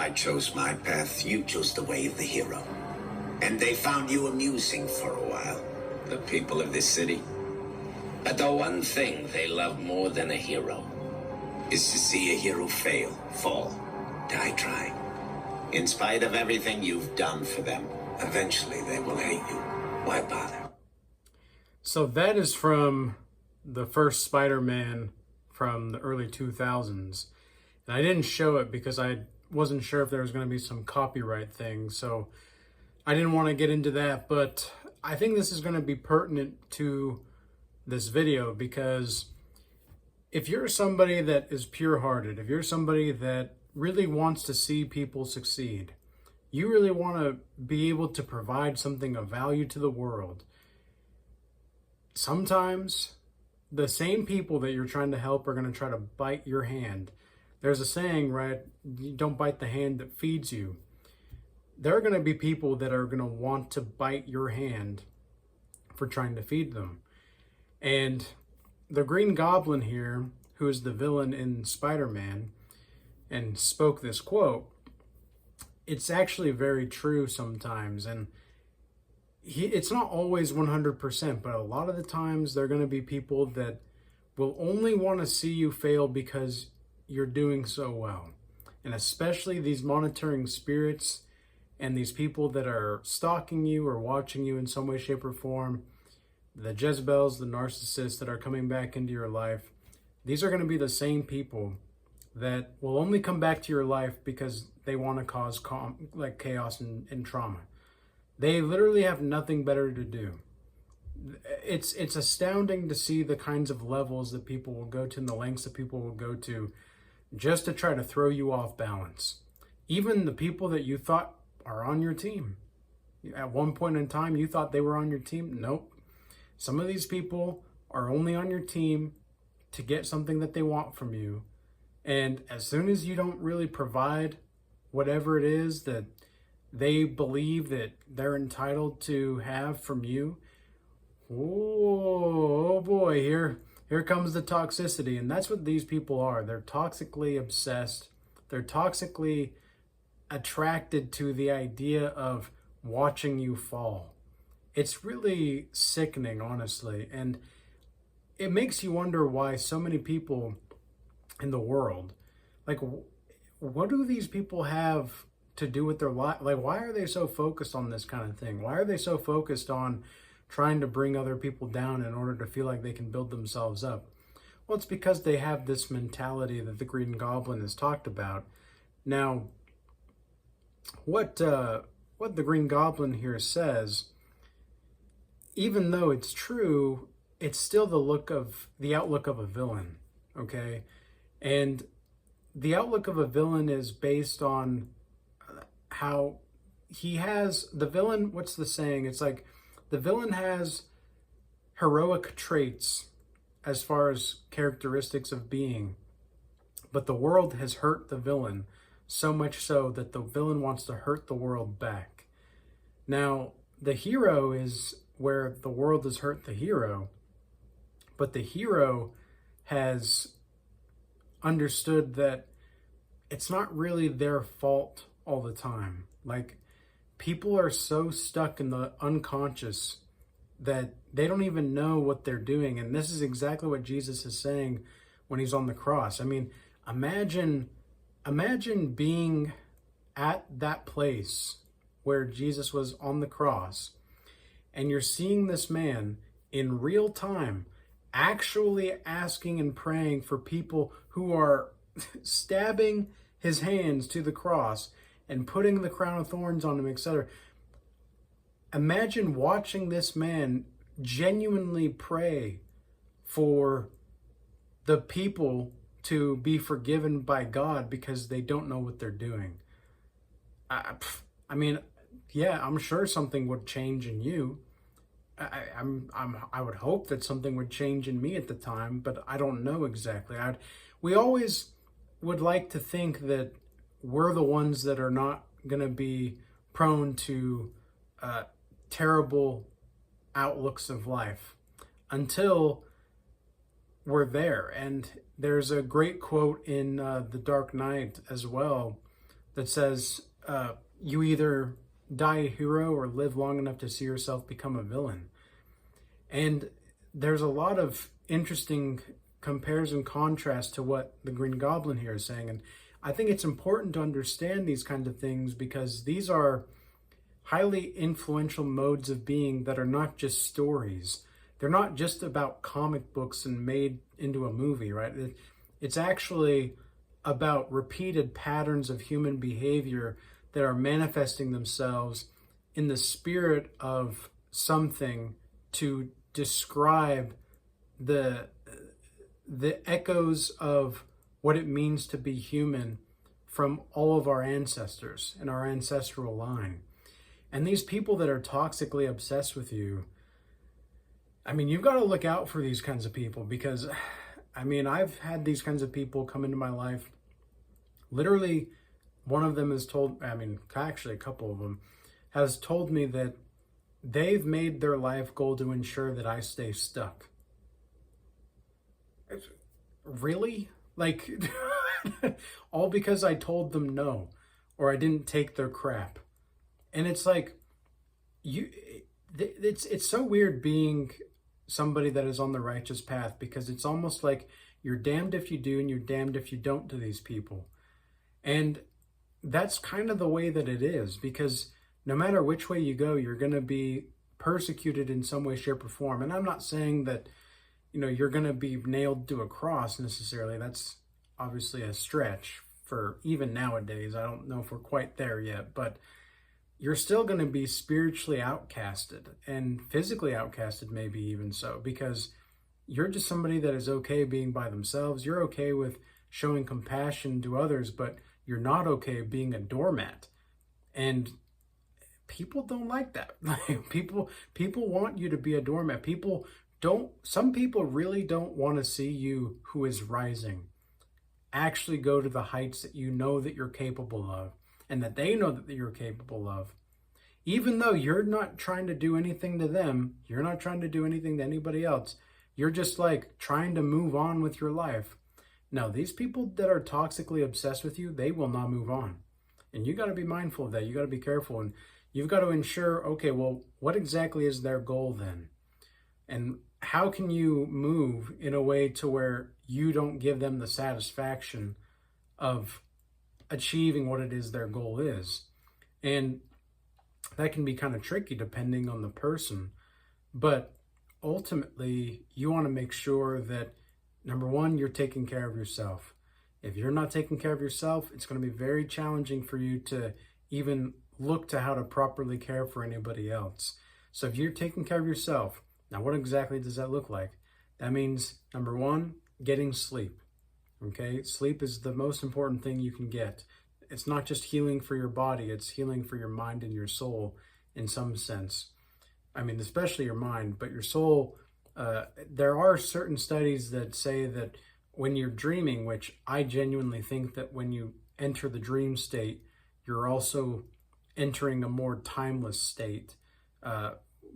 I chose my path, you chose the way of the hero. And they found you amusing for a while, the people of this city. But the one thing they love more than a hero is to see a hero fail, fall, die trying. In spite of everything you've done for them, eventually they will hate you. Why bother? So that is from the first Spider-Man from the early 2000s. And I didn't show it because I wasn't sure if there was going to be some copyright thing. So I didn't want to get into that. But I think this is going to be pertinent to this video, because if you're somebody that is pure-hearted, if you're somebody that really wants to see people succeed, you really want to be able to provide something of value to the world, sometimes the same people that you're trying to help are going to try to bite your hand. There's a saying, right? You don't bite the hand that feeds you. There are going to be people that are going to want to bite your hand for trying to feed them. And the Green Goblin here, who is the villain in Spider-Man, and spoke this quote, it's actually very true sometimes. And it's not always 100%, but a lot of the times there are going to be people that will only want to see you fail because you're doing so well. And especially these monitoring spirits and these people that are stalking you or watching you in some way, shape, or form, the Jezebels, the narcissists that are coming back into your life, these are going to be the same people that will only come back to your life because they want to cause chaos and trauma. They literally have nothing better to do. It's astounding to see the kinds of levels that people will go to and the lengths that people will go to just to try to throw you off balance. Even the people that you thought are on your team. At one point in time, you thought they were on your team. Nope. Some of these people are only on your team to get something that they want from you. And as soon as you don't really provide whatever it is that they believe that they're entitled to have from you, oh boy, here comes the toxicity. And that's what these people are. They're toxically obsessed. They're toxically attracted to the idea of watching you fall. It's really sickening, honestly. And it makes you wonder why so many people in the world, like, what do these people have to do with their life? Like, why are they so focused on this kind of thing? Why are they so focused on trying to bring other people down in order to feel like they can build themselves up? Well, it's because they have this mentality that the Green Goblin has talked about. Now, what the Green Goblin here says, even though it's true, it's still the outlook of a villain, okay? And the outlook of a villain is based on how the villain, what's the saying? It's like the villain has heroic traits as far as characteristics of being, but the world has hurt the villain so much so that the villain wants to hurt the world back. Now, the hero is where the world has hurt the hero, but the hero has understood that it's not really their fault all the time. Like, people are so stuck in the unconscious that they don't even know what they're doing. And this is exactly what Jesus is saying when he's on the cross. I mean, imagine being at that place where Jesus was on the cross, and you're seeing this man in real time actually asking and praying for people who are stabbing his hands to the cross and putting the crown of thorns on him, etc. Imagine watching this man genuinely pray for the people to be forgiven by God because they don't know what they're doing. I mean, yeah, I'm sure something would change in you. I would hope that something would change in me at the time, but I don't know exactly. We always would like to think that we're the ones that are not going to be prone to terrible outlooks of life until we're there. And there's a great quote in The Dark Knight as well that says you either die a hero or live long enough to see yourself become a villain. And there's a lot of interesting compares and contrast to what the Green Goblin here is saying. And I think it's important to understand these kinds of things because these are highly influential modes of being that are not just stories. They're not just about comic books and made into a movie, right? It's actually about repeated patterns of human behavior that are manifesting themselves in the spirit of something to describe the echoes of what it means to be human from all of our ancestors and our ancestral line. And these people that are toxically obsessed with you, I mean, you've got to look out for these kinds of people because, I mean, I've had these kinds of people come into my life. Literally, one of them has told, I mean, actually a couple of them, has told me that they've made their life goal to ensure that I stay stuck. Really? Like, all because I told them no, or I didn't take their crap. And it's like, it's so weird being somebody that is on the righteous path because it's almost like you're damned if you do and you're damned if you don't to these people. And that's kind of the way that it is because no matter which way you go, you're going to be persecuted in some way, shape, or form. And I'm not saying that, you know, you're going to be nailed to a cross necessarily. That's obviously a stretch for even nowadays. I don't know if we're quite there yet, but you're still going to be spiritually outcasted and physically outcasted, maybe even so, because you're just somebody that is okay being by themselves. You're okay with showing compassion to others, but you're not okay being a doormat. And people don't like that. Like people want you to be a doormat. Some people really don't want to see you who is rising actually go to the heights that you know that you're capable of and that they know that you're capable of. Even though you're not trying to do anything to them, you're not trying to do anything to anybody else. You're just like trying to move on with your life. Now, these people that are toxically obsessed with you, they will not move on. And you got to be mindful of that. You got to be careful. And you've got to ensure, okay, well, what exactly is their goal then? And how can you move in a way to where you don't give them the satisfaction of achieving what it is their goal is? And that can be kind of tricky depending on the person. But ultimately, you want to make sure that, number one, you're taking care of yourself. If you're not taking care of yourself, it's going to be very challenging for you to even look to how to properly care for anybody else. So if you're taking care of yourself, now what exactly does that look like? That means, number one, getting sleep. Okay? Sleep is the most important thing you can get. It's not just healing for your body, it's healing for your mind and your soul in some sense. I mean, especially your mind, but your soul, there are certain studies that say that when you're dreaming, which I genuinely think that when you enter the dream state, you're also entering a more timeless state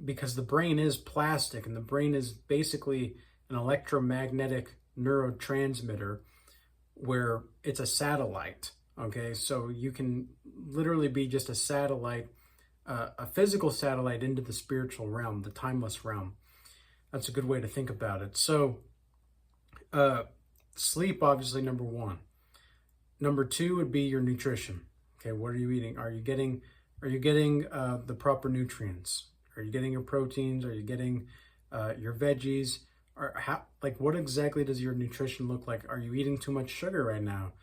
because the brain is plastic and the brain is basically an electromagnetic neurotransmitter where it's a satellite. Okay, so you can literally be just a satellite, a physical satellite into the spiritual realm, the timeless realm. That's a good way to think about it. So sleep, obviously, number one. Number two would be your nutrition. Okay, what are you eating? Are you getting the proper nutrients? Are you getting your proteins? Are you getting your veggies? What exactly does your nutrition look like? Are you eating too much sugar right now?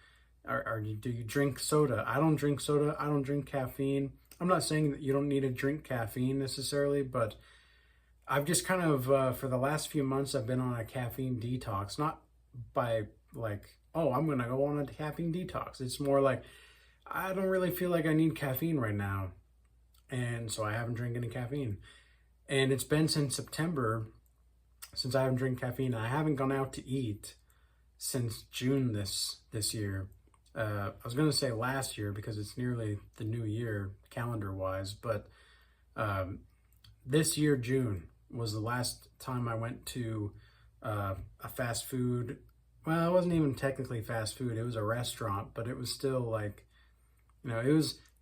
Do you drink soda? I don't drink soda. I don't drink caffeine. I'm not saying that you don't need to drink caffeine necessarily, but I've just kind of, for the last few months, I've been on a caffeine detox. Not by like, oh, I'm going to go on a caffeine detox. It's more like, I don't really feel like I need caffeine right now. And so I haven't drank any caffeine. And it's been since September since I haven't drank caffeine. I haven't gone out to eat since June this year. I was going to say last year because it's nearly the new year calendar-wise, but this year, June, was the last time I went to a fast food. Well, it wasn't even technically fast food. It was a restaurant, but it was still like You know,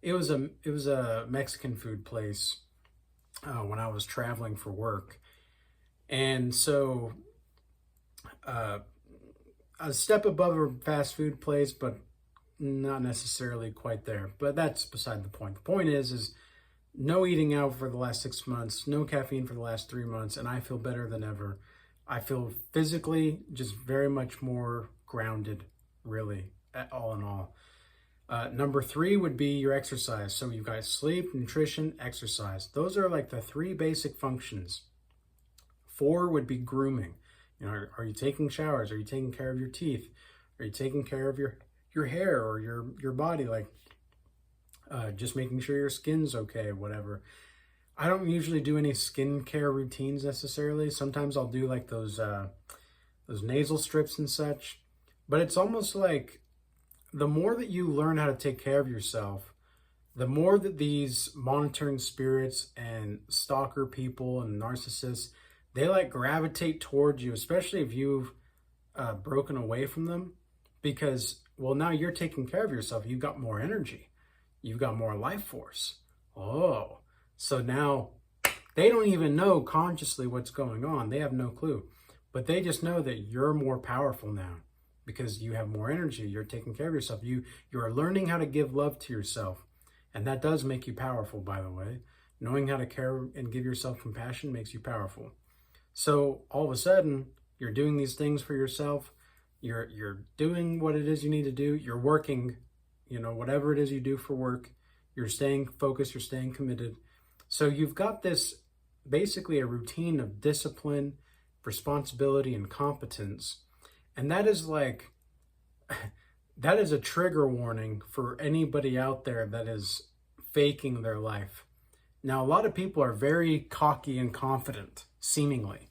it was a Mexican food place when I was traveling for work, and so uh, a step above a fast food place, but not necessarily quite there. But that's beside the point. The point is no eating out for the last 6 months, no caffeine for the last 3 months, and I feel better than ever. I feel physically just very much more grounded, really, all in all. Number 3 would be your exercise. So you've got sleep, nutrition, exercise. Those are like the 3 basic functions. 4 would be grooming. You know, are you taking showers? Are you taking care of your teeth? Are you taking care of your hair or your body? Like just making sure your skin's okay, whatever. I don't usually do any skincare routines necessarily. Sometimes I'll do like those nasal strips and such. But it's almost like the more that you learn how to take care of yourself, the more that these monitoring spirits and stalker people and narcissists, they like gravitate towards you, especially if you've broken away from them, because, well, now you're taking care of yourself. You've got more energy. You've got more life force. Oh, so now they don't even know consciously what's going on. They have no clue, but they just know that you're more powerful now because you have more energy. You're taking care of yourself. You're learning how to give love to yourself. And that does make you powerful, by the way. Knowing how to care and give yourself compassion makes you powerful. So all of a sudden, you're doing these things for yourself. You're doing what it is you need to do. You're working, you know, whatever it is you do for work. You're staying focused. You're staying committed. So you've got this basically a routine of discipline, responsibility, and competence. And that is like, that is a trigger warning for anybody out there that is faking their life. Now, a lot of people are very cocky and confident, seemingly.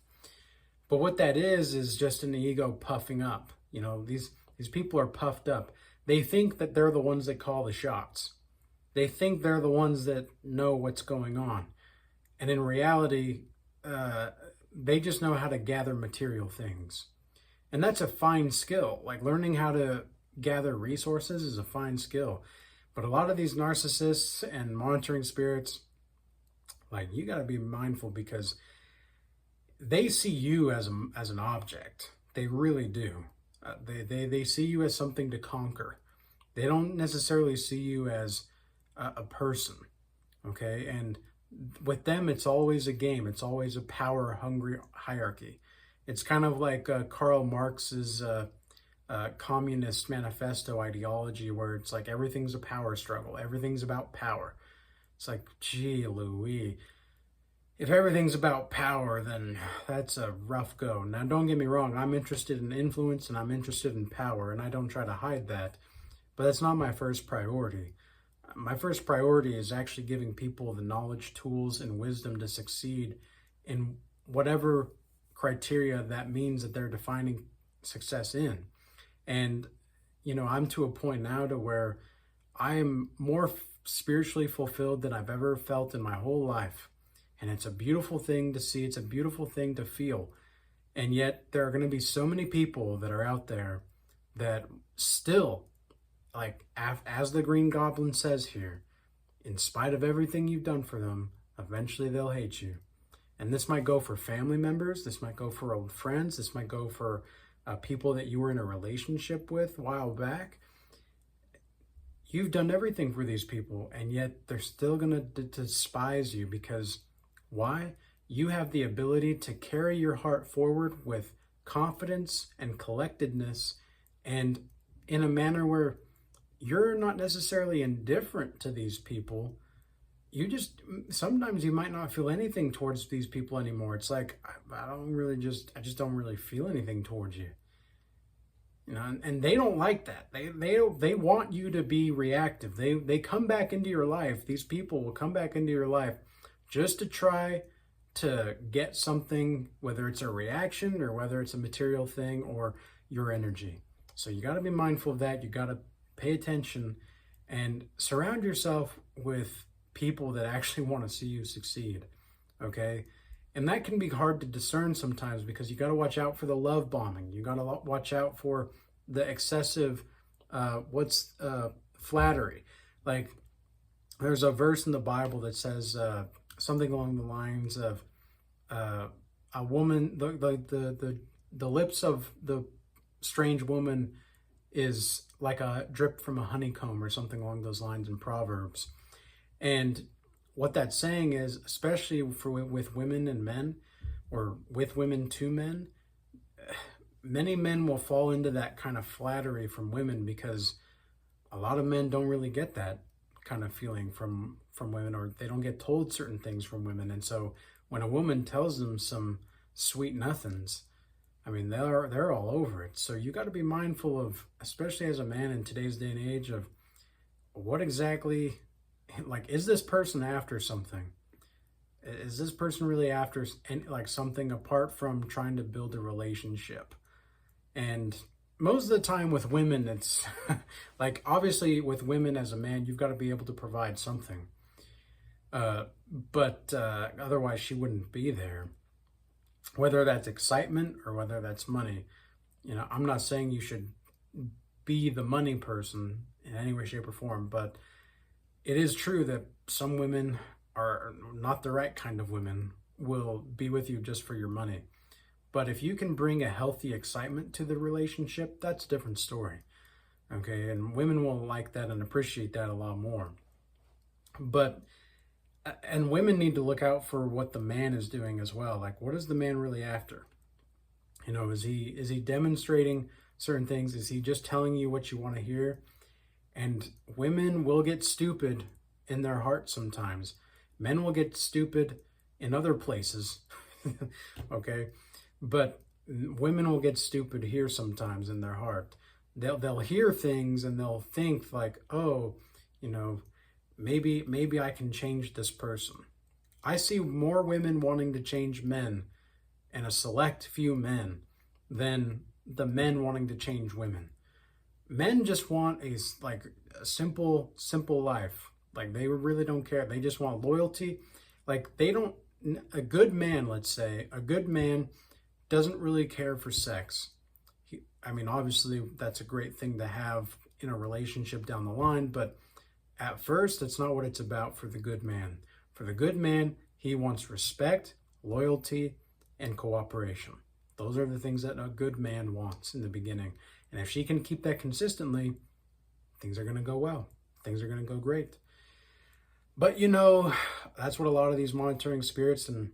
But what that is just an ego puffing up. You know, these people are puffed up. They think that they're the ones that call the shots. They think they're the ones that know what's going on. And in reality, they just know how to gather material things. And that's a fine skill. Like learning how to gather resources is a fine skill. But a lot of these narcissists and monitoring spirits, like you got to be mindful because they see you as an object. They really do. They see you as something to conquer. They don't necessarily see you as a person. Okay, and with them, it's always a game. It's always a power-hungry hierarchy. It's kind of like Karl Marx's Communist Manifesto ideology, where it's like everything's a power struggle. Everything's about power. It's like, gee, Louis, if everything's about power, then that's a rough go. Now, don't get me wrong. I'm interested in influence and I'm interested in power, and I don't try to hide that. But that's not my first priority. My first priority is actually giving people the knowledge, tools, and wisdom to succeed in whatever criteria that means that they're defining success in. And, you know, I'm to a point now to where I am more spiritually fulfilled than I've ever felt in my whole life. And it's a beautiful thing to see. It's a beautiful thing to feel. And yet there are going to be so many people that are out there that still, like as the Green Goblin says here, in spite of everything you've done for them, eventually they'll hate you. And this might go for family members. This might go for old friends. This might go for people that you were in a relationship with a while back. You've done everything for these people, and yet they're still going to despise you because why? You have the ability to carry your heart forward with confidence and collectedness and in a manner where you're not necessarily indifferent to these people. You just, sometimes you might not feel anything towards these people anymore. It's like, I just don't really feel anything towards you. You know, and they don't like that. They want you to be reactive. They come back into your life. These people will come back into your life just to try to get something, whether it's a reaction or whether it's a material thing or your energy. So you got to be mindful of that. You got to pay attention and surround yourself with people that actually want to see you succeed. Okay? And that can be hard to discern sometimes because you got to watch out for the love bombing. You got to watch out for the excessive, flattery. Like, there's a verse in the Bible that says something along the lines of a woman, the lips of the strange woman is like a drip from a honeycomb, or something along those lines in Proverbs. And what that's saying is, especially with women and men, or with women to men, many men will fall into that kind of flattery from women, because a lot of men don't really get that kind of feeling from women, or they don't get told certain things from women. And so when a woman tells them some sweet nothings, I mean, they're all over it. So you got to be mindful of, especially as a man in today's day and age, of what exactly, like, is this person after something? Is this person really after like something apart from trying to build a relationship? And most of the time with women, it's like, obviously with women as a man, you've got to be able to provide something. But otherwise she wouldn't be there. Whether that's excitement or whether that's money. You know, I'm not saying you should be the money person in any way, shape, or form, but it is true that some women are not the right kind of women, will be with you just for your money. But if you can bring a healthy excitement to the relationship, that's a different story. Okay, and women will like that and appreciate that a lot more. But, and women need to look out for what the man is doing as well. Like, what is the man really after? You know, is he demonstrating certain things? Is he just telling you what you want to hear? And women will get stupid in their heart sometimes. Men will get stupid in other places. Okay, but women will get stupid here sometimes in their heart. They'll hear things and they'll think like, oh, you know, maybe I can change this person. I see more women wanting to change men, and a select few men, than the men wanting to change women. Men just want a simple life. Like, they really don't care. They just want loyalty. Like, a good man, let's say, a good man doesn't really care for sex. I mean, obviously that's a great thing to have in a relationship down the line, but at first, that's not what it's about for the good man. For the good man, he wants respect, loyalty, and cooperation. Those are the things that a good man wants in the beginning. And if she can keep that consistently, things are going to go well. Things are going to go great. But, you know, that's what a lot of these monitoring spirits and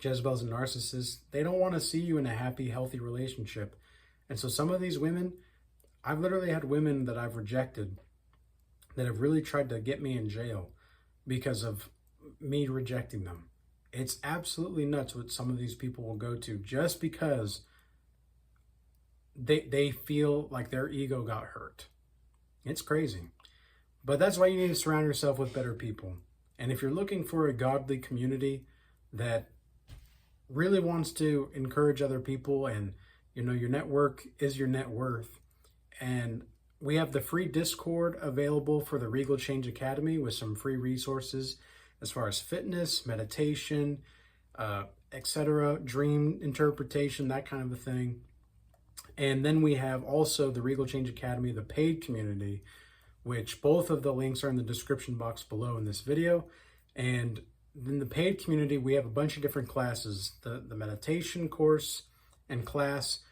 Jezebels and narcissists, they don't want to see you in a happy, healthy relationship. And so some of these women, I've literally had women that I've rejected that have really tried to get me in jail because of me rejecting them. It's absolutely nuts what some of these people will go to just because they feel like their ego got hurt. It's crazy. But that's why you need to surround yourself with better people. And if you're looking for a godly community that really wants to encourage other people, and, you know, your network is your net worth, and we have the free Discord available for the Regal Change Academy with some free resources as far as fitness, meditation, etc., dream interpretation, that kind of a thing. And then we have also the Regal Change Academy, the paid community, which both of the links are in the description box below in this video. And in the paid community, we have a bunch of different classes. The meditation course and class.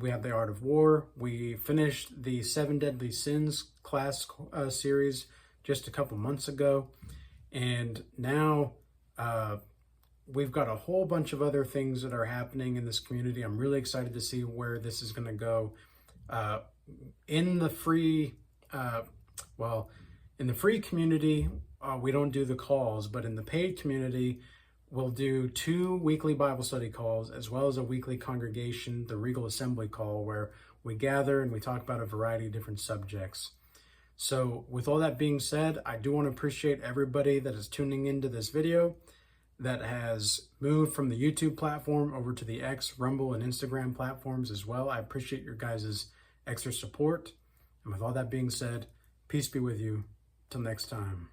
We have the Art of War. We finished the 7 Deadly Sins class series just a couple months ago. And now we've got a whole bunch of other things that are happening in this community. I'm really excited to see where this is going to go. In the free, in the free community, we don't do the calls, but in the paid community, we'll do 2 weekly Bible study calls, as well as a weekly congregation, the Regal Assembly call, where we gather and we talk about a variety of different subjects. So with all that being said, I do want to appreciate everybody that is tuning into this video, that has moved from the YouTube platform over to the X, Rumble, and Instagram platforms as well. I appreciate your guys' extra support. And with all that being said, peace be with you. Till next time.